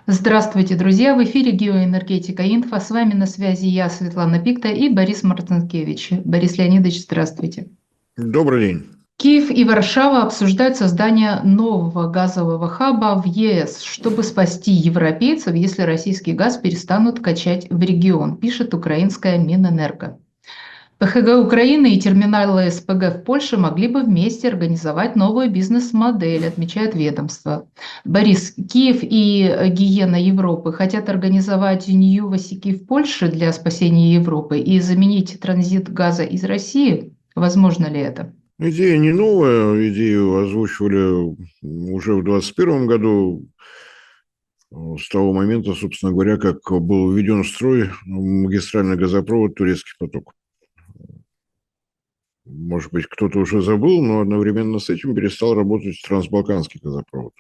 Здравствуйте, друзья! В эфире «Геоэнергетика Инфо». С вами на связи я, Светлана Пикта, и Борис Марцинкевич. Борис Леонидович, здравствуйте. Добрый день. Киев и Варшава обсуждают создание нового газового хаба в ЕС, чтобы спасти европейцев, если российский газ перестанут качать в регион, пишет украинская Минэнерго. ПХГ Украины и терминалы СПГ в Польше могли бы вместе организовать новую бизнес-модель, отмечает ведомство. Борис, Киев и Гиена Европы хотят организовать Нью-Васики в Польше для спасения Европы и заменить транзит газа из России. Возможно ли это? Идея не новая, идею озвучивали уже в 2021 году, с того момента, собственно говоря, как был введен в строй магистральный газопровод «Турецкий поток». Может быть, кто-то уже забыл, но одновременно с этим перестал работать трансбалканский газопровод.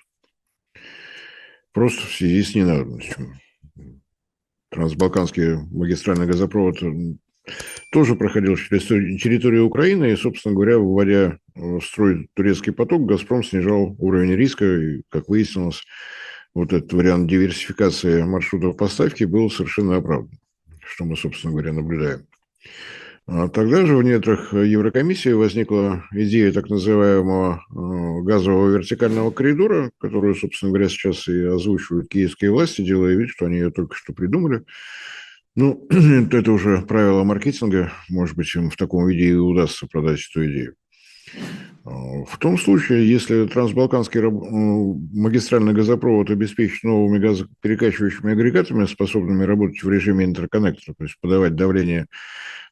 Просто в связи с ненадобностью. Трансбалканский магистральный газопровод тоже проходил через территорию Украины, и, собственно говоря, вводя в строй турецкий поток, «Газпром» снижал уровень риска, и, как выяснилось, вот этот вариант диверсификации маршрутов поставки был совершенно оправдан, что мы, собственно говоря, наблюдаем. А тогда же в недрах Еврокомиссии возникла идея так называемого газового вертикального коридора, которую, собственно говоря, сейчас и озвучивают киевские власти, делая вид, что они ее только что придумали. Ну, это уже правило маркетинга. Может быть, им в таком виде и удастся продать эту идею. В том случае, если трансбалканский магистральный газопровод обеспечить новыми газоперекачивающими агрегатами, способными работать в режиме интерконнектора, то есть подавать давление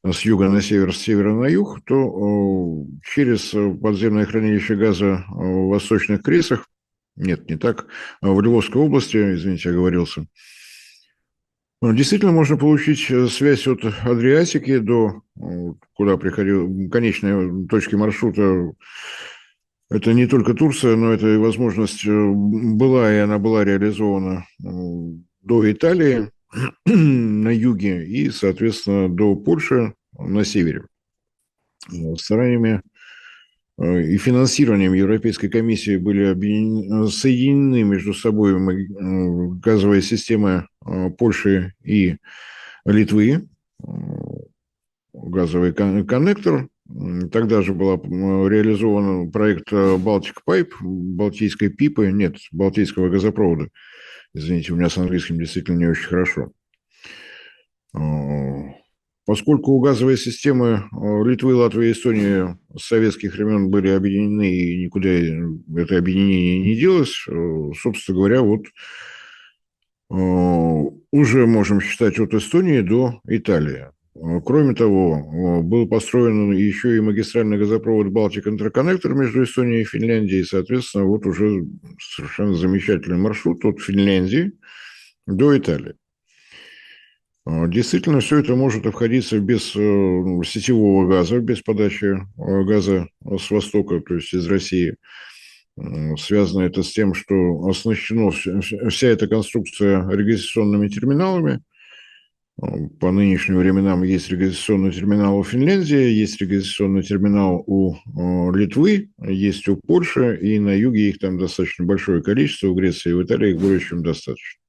с юга на север, с севера на юг, то через подземное хранилище газа в Восточных Кресах, нет, не так, в Львовской области, извините, оговорился, действительно можно получить связь от Адриатики до, куда приходил, конечной точки маршрута. Это не только Турция, но это и возможность была, и она была реализована до Италии на юге и, соответственно, до Польши на севере. Стараниями и финансированием Европейской комиссии были соединены между собой газовые системы Польши и Литвы, газовый коннектор. Тогда же был реализован проект Baltic Pipe, Балтийской пипы, нет, Балтийского газопровода. Извините, у меня с английским действительно не очень хорошо. Поскольку газовые системы Литвы, Латвии и Эстонии с советских времен были объединены, и никуда это объединение не делось, собственно говоря, вот уже можем считать от Эстонии до Италии. Кроме того, был построен еще и магистральный газопровод «Балтик Интерконнектор» между Эстонией и Финляндией. И, соответственно, вот уже совершенно замечательный маршрут от Финляндии до Италии. Действительно, все это может обходиться без сетевого газа, без подачи газа с востока, то есть из России. Связано это с тем, что оснащена вся эта конструкция регистрационными терминалами. По нынешним временам есть регистрационный терминал у Финляндии, есть регистрационный терминал у Литвы, есть у Польши, и на юге их там достаточно большое количество, в Греции и в Италии их более чем достаточно.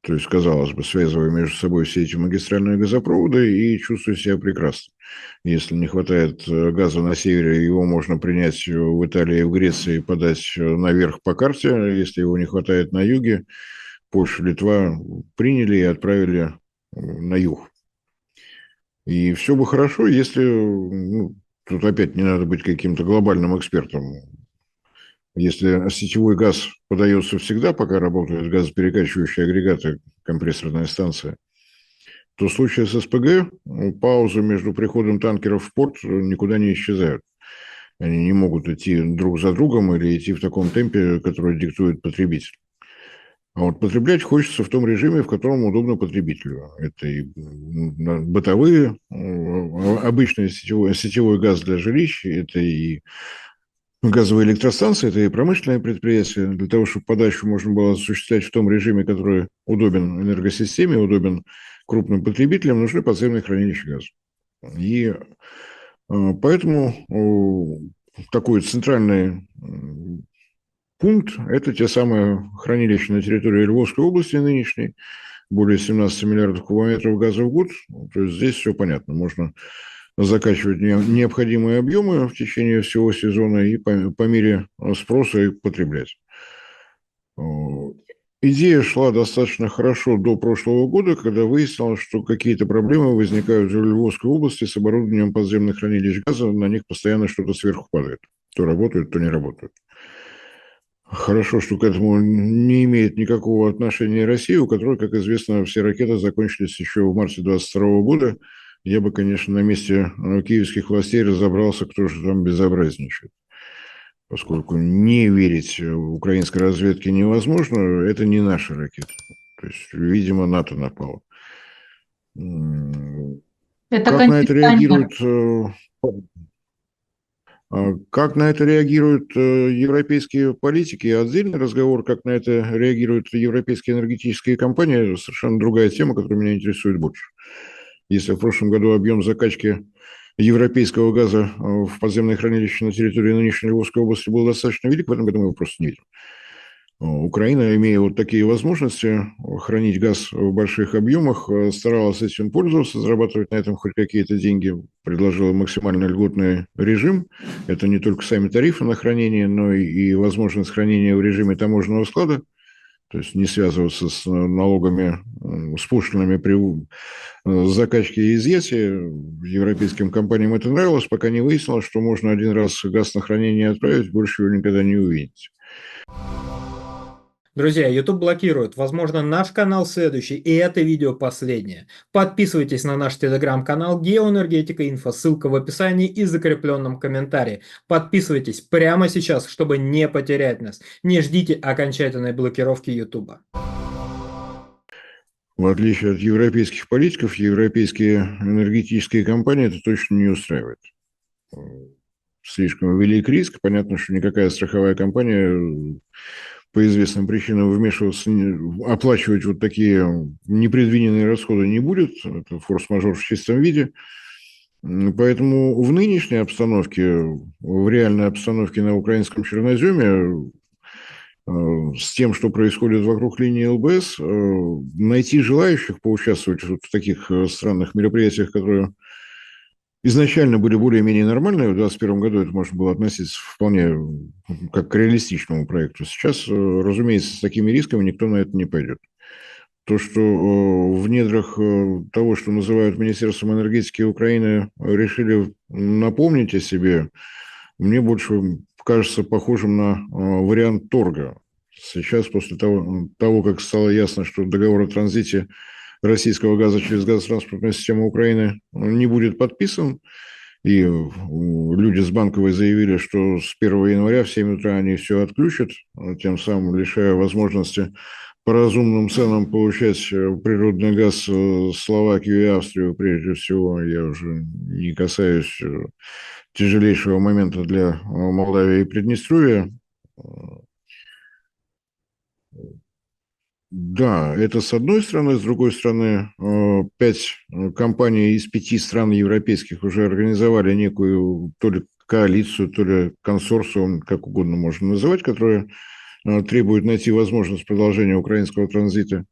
То есть, казалось бы, связывая между собой все эти магистральные газопроводы и чувствую себя прекрасно. Если не хватает газа на севере, его можно принять в Италии и в Греции и подать наверх по карте. Если его не хватает на юге, Польша, Литва приняли и отправили на юг. И все бы хорошо, если... Ну, тут опять не надо быть каким-то глобальным экспертом. Если сетевой газ подается всегда, пока работают газоперекачивающие агрегаты, компрессорная станция, то в случае с СПГ паузы между приходом танкеров в порт никуда не исчезают. Они не могут идти друг за другом или идти в таком темпе, который диктует потребитель. А вот потреблять хочется в том режиме, в котором удобно потребителю. Это и бытовые, обычный сетевой газ для жилищ, это и газовые электростанции, это и промышленные предприятия. Для того, чтобы подачу можно было осуществлять в том режиме, который удобен энергосистеме, удобен крупным потребителям, нужны подземные хранилища газа. И поэтому такой центральный пункт. Это те самые хранилища на территории Львовской области нынешней, более 17 миллиардов кубометров газа в год. То есть здесь все понятно. Можно закачивать необходимые объемы в течение всего сезона и по мере спроса их потреблять. Идея шла достаточно хорошо до прошлого года, когда выяснилось, что какие-то проблемы возникают в Львовской области с оборудованием подземных хранилищ газа, на них постоянно что-то сверху падает. То работают, то не работают. Хорошо, что к этому не имеет никакого отношения Россия, у которой, как известно, все ракеты закончились еще в марте 2022 года. Я бы, конечно, на месте киевских властей разобрался, кто же там безобразничает. Поскольку не верить украинской разведке невозможно, это не наши ракеты. То есть, видимо, НАТО напало. Это Как на это кондиционер. реагируют как на это реагируют европейские политики? Отдельный разговор, как на это реагируют европейские энергетические компании, совершенно другая тема, которая меня интересует больше. Если в прошлом году объем закачки европейского газа в подземное хранилище на территории нынешней Львовской области был достаточно велик, в этом году мы его просто не видим. Украина, имея вот такие возможности хранить газ в больших объемах, старалась этим пользоваться, зарабатывать на этом хоть какие-то деньги, предложила максимально льготный режим. Это не только сами тарифы на хранение, но и возможность хранения в режиме таможенного склада, то есть не связываться с налогами, с пошлинами при закачке и изъятии. Европейским компаниям это нравилось, пока не выяснилось, что можно один раз газ на хранение отправить, больше его никогда не увидеть. Друзья, YouTube блокирует. Возможно, наш канал следующий, и это видео последнее. Подписывайтесь на наш телеграм-канал Геоэнергетика Инфо, ссылка в описании и закрепленном комментарии. Подписывайтесь прямо сейчас, чтобы не потерять нас. Не ждите окончательной блокировки YouTube. В отличие от европейских политиков, европейские энергетические компании это точно не устраивает. Слишком велик риск. Понятно, что никакая страховая компания по известным причинам вмешиваться, оплачивать вот такие непредвиденные расходы не будет. Это форс-мажор в чистом виде. Поэтому в нынешней обстановке, в реальной обстановке на украинском черноземе, с тем, что происходит вокруг линии ЛБС, найти желающих поучаствовать в таких странных мероприятиях, которые изначально были более-менее нормальные, в 2021 году это можно было относиться вполне как к реалистичному проекту. Сейчас, разумеется, с такими рисками никто на это не пойдет. То, что в недрах того, что называют Министерством энергетики Украины, решили напомнить о себе, мне больше кажется похожим на вариант торга. Сейчас, после того, как стало ясно, что договор о транзите российского газа через газотранспортную систему Украины не будет подписан, и люди с Банковой заявили, что с 1 января в 7 утра они все отключат, тем самым лишая возможности по разумным ценам получать природный газ Словакию и Австрию, прежде всего. Я уже не касаюсь тяжелейшего момента для Молдавии и Приднестровья. Да, это с одной стороны. С другой стороны, 5 компаний из 5 стран европейских уже организовали некую то ли коалицию, то ли консорциум, как угодно можно называть, которая требует найти возможность продолжения украинского транзита.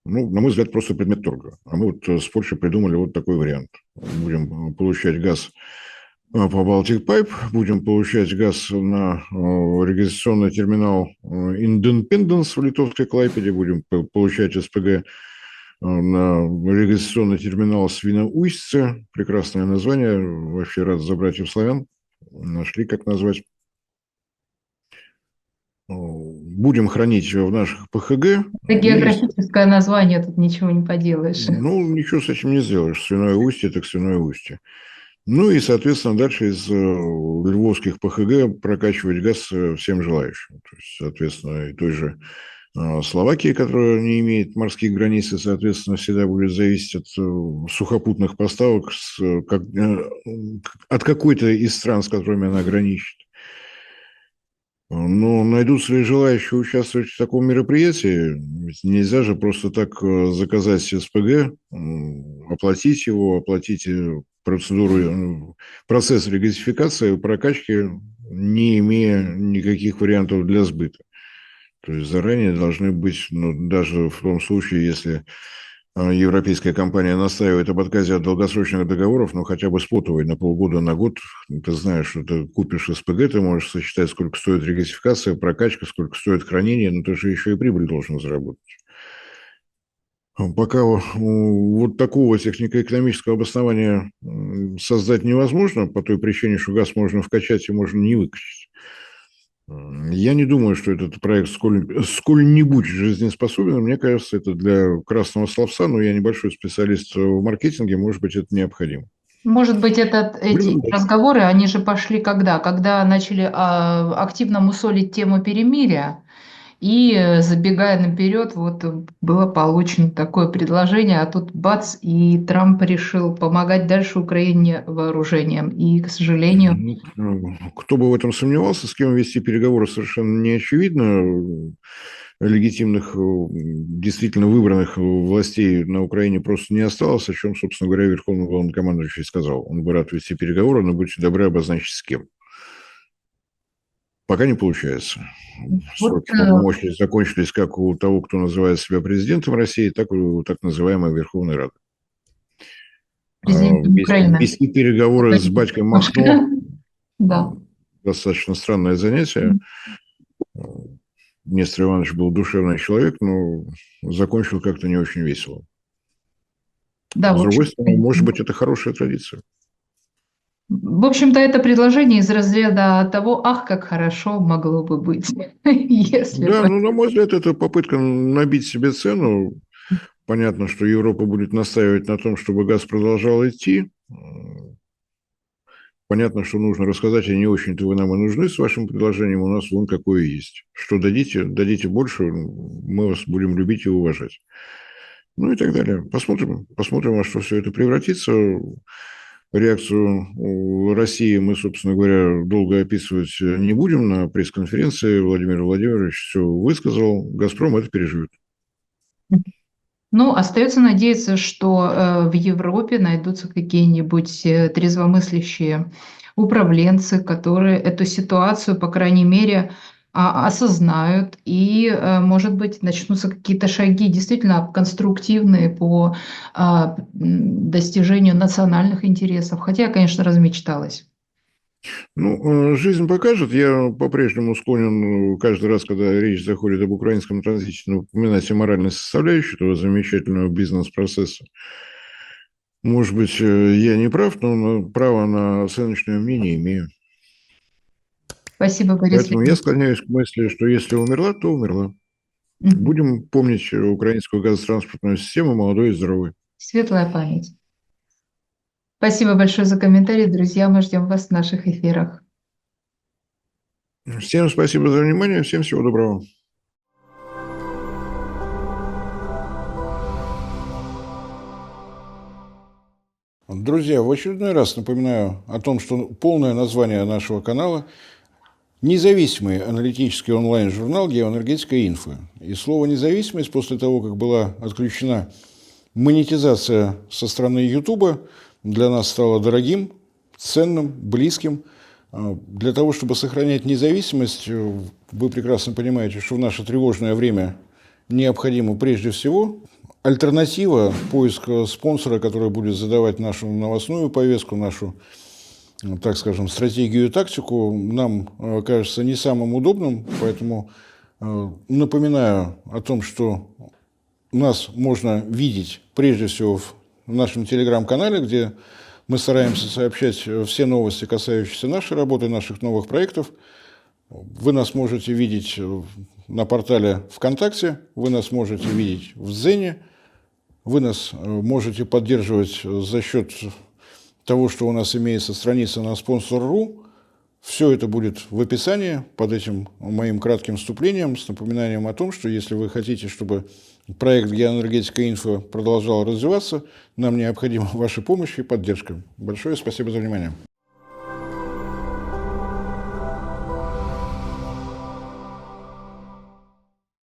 Ну, на мой взгляд, просто предмет торга. А мы вот с Польшей придумали вот такой вариант. Будем получать газ по Baltic Pipe, будем получать газ на регистрационный терминал Independence в Литовской Клайпеде, будем получать СПГ на регистрационный терминал Свиноустье. Прекрасное название. Вообще рад за братьев славян. Нашли, как назвать. Будем хранить в наших ПХГ. Это географическое название, тут ничего не поделаешь. Ну, ничего с этим не сделаешь. Свиное устье, так свиное устье. Ну и, соответственно, дальше из львовских ПХГ прокачивать газ всем желающим. То есть, соответственно, и той же Словакии, которая не имеет морских границ, и, соответственно, всегда будет зависеть от сухопутных поставок от какой-то из стран, с которыми она граничит. Но найдутся ли желающие участвовать в таком мероприятии? Ведь нельзя же просто так заказать СПГ, оплатить его, оплатить процедуру, процесс регазификации, прокачки не имея никаких вариантов для сбыта. То есть заранее должны быть, ну, даже в том случае, если европейская компания настаивает об отказе от долгосрочных договоров, ну, хотя бы спотовый на полгода, на год, ты знаешь, что ты купишь СПГ, ты можешь сосчитать, сколько стоит регасификация, прокачка, сколько стоит хранение, но ты же еще и прибыль должен заработать. Пока вот такого технико-экономического обоснования создать невозможно, по той причине, что газ можно вкачать и можно не выкачать. Я не думаю, что этот проект сколь-нибудь жизнеспособен. Мне кажется, это для красного словца, но я небольшой специалист в маркетинге, может быть, это необходимо. Может быть, Будем эти наблюдать. разговоры, они же пошли когда? Когда начали активно мусолить тему перемирия, и, забегая наперед, вот было получено такое предложение, а тут бац, и Трамп решил помогать дальше Украине вооружением. И, к сожалению, Кто бы в этом сомневался, с кем вести переговоры, совершенно не очевидно. Легитимных, действительно выбранных властей на Украине просто не осталось, о чем, собственно говоря, Верховный Главнокомандующий сказал. Он бы рад вести переговоры, но будьте добры обозначить с кем. Пока не получается. вот Сроки полномочий закончились как у того, кто называет себя президентом России, так и у так называемой Верховной Рады. президент Украины. Вести переговоры с батькой Махно Да. достаточно странное занятие. Нестор Иванович был душевный человек, но закончил как-то не очень весело. Да, С другой стороны, может быть, это хорошая традиция. в общем-то, это предложение из разряда того, ах, как хорошо могло бы быть, если Да, бы. ну, на мой взгляд, это попытка набить себе цену. Понятно, что Европа будет настаивать на том, чтобы газ продолжал идти. Понятно, что нужно рассказать, а не очень-то вы нам и нужны с вашим предложением, у нас вон какое есть. Что дадите, дадите больше, мы вас будем любить и уважать. Ну и так далее. Посмотрим, во что все это превратится. Реакцию России мы, собственно говоря, долго описывать не будем. На пресс-конференции Владимир Владимирович все высказал. «Газпром» это переживет. Ну, остается надеяться, что в Европе найдутся какие-нибудь трезвомыслящие управленцы, которые эту ситуацию, по крайней мере, осознают, и, может быть, начнутся какие-то шаги действительно конструктивные по достижению национальных интересов. Хотя я, конечно, размечталась. Ну, жизнь покажет. Я по-прежнему склонен каждый раз, когда речь заходит об украинском транзите, упоминать о моральной составляющей этого замечательного бизнес-процесса. Может быть, я не прав, но право на оценочное мнение имею. Спасибо, Борис Поэтому я Леонидович. склоняюсь к мысли, что если умерла, то умерла. Мгм. Будем помнить украинскую газотранспортную систему молодой и здоровой. Светлая память. Спасибо большое за комментарий, друзья. Мы ждем вас в наших эфирах. Всем спасибо за внимание, всем всего доброго. Друзья, в очередной раз напоминаю о том, что полное название нашего канала – независимый аналитический онлайн-журнал «Геоэнергетика Инфо». И слово «независимость» после того, как была отключена монетизация со стороны Ютуба, для нас стало дорогим, ценным, близким. Для того, чтобы сохранять независимость, вы прекрасно понимаете, что в наше тревожное время необходимо прежде всего альтернатива, поиск спонсора, который будет задавать нашу новостную повестку, нашу, так скажем, стратегию и тактику, нам кажется не самым удобным. Поэтому напоминаю о том, что нас можно видеть прежде всего в нашем телеграм-канале, где мы стараемся сообщать все новости, касающиеся нашей работы, наших новых проектов. Вы нас можете видеть на портале ВКонтакте, вы нас можете видеть в Дзене, вы нас можете поддерживать за счет того, что у нас имеется страница на sponsor.ru. Все это будет в описании под этим моим кратким вступлением с напоминанием о том, что если вы хотите, чтобы проект «Геоэнергетика Инфо» продолжал развиваться, нам необходима ваша помощь и поддержка. Большое спасибо за внимание.